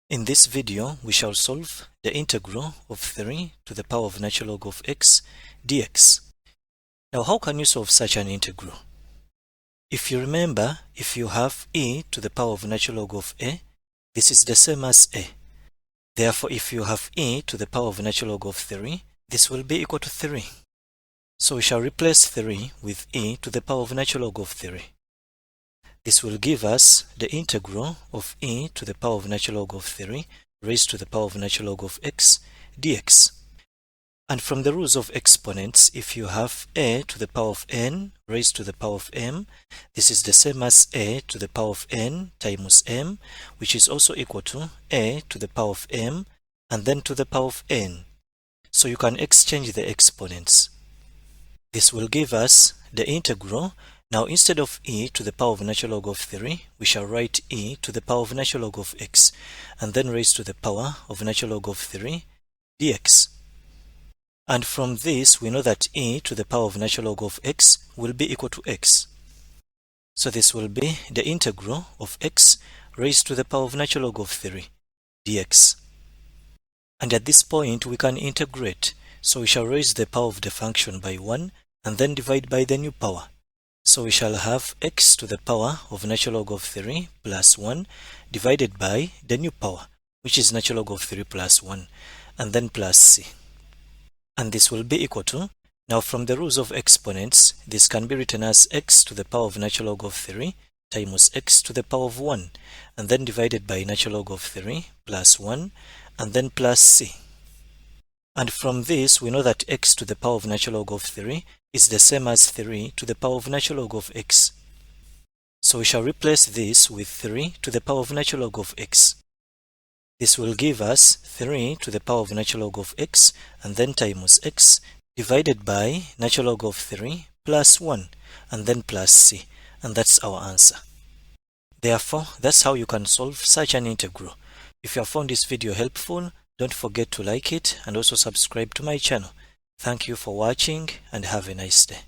In this video, we shall solve the integral of 3 to the power of natural log of x dx. Now, how can you solve such an integral? If you remember, if you have e to the power of natural log of a, this is the same as a. Therefore, if you have e to the power of natural log of 3, this will be equal to 3. So we shall replace 3 with e to the power of natural log of 3. This will give us the integral of e to the power of natural log of 3 raised to the power of natural log of x dx. And from the rules of exponents, if you have a to the power of n raised to the power of m, this is the same as a to the power of n times m, which is also equal to a to the power of m and then to the power of n. So you can exchange the exponents. This will give us the integral. Now, instead of e to the power of natural log of 3, we shall write e to the power of natural log of x, and then raise to the power of natural log of 3 dx. And from this, we know that e to the power of natural log of x will be equal to x. So this will be the integral of x raised to the power of natural log of 3 dx. And at this point, we can integrate. So we shall raise the power of the function by 1 and then divide by the new power. So we shall have x to the power of natural log of 3 plus 1 divided by the new power, which is natural log of 3 plus 1, and then plus c. And this will be equal to, now from the rules of exponents, this can be written as x to the power of natural log of 3 times x to the power of 1, and then divided by natural log of 3 plus 1, and then plus c. And from this, we know that x to the power of natural log of 3 is the same as 3 to the power of natural log of x. So we shall replace this with 3 to the power of natural log of x. This will give us 3 to the power of natural log of x and then times x divided by natural log of 3 plus 1 and then plus c. And that's our answer. Therefore, that's how you can solve such an integral. If you have found this video helpful, don't forget to like it and also subscribe to my channel. Thank you for watching and have a nice day.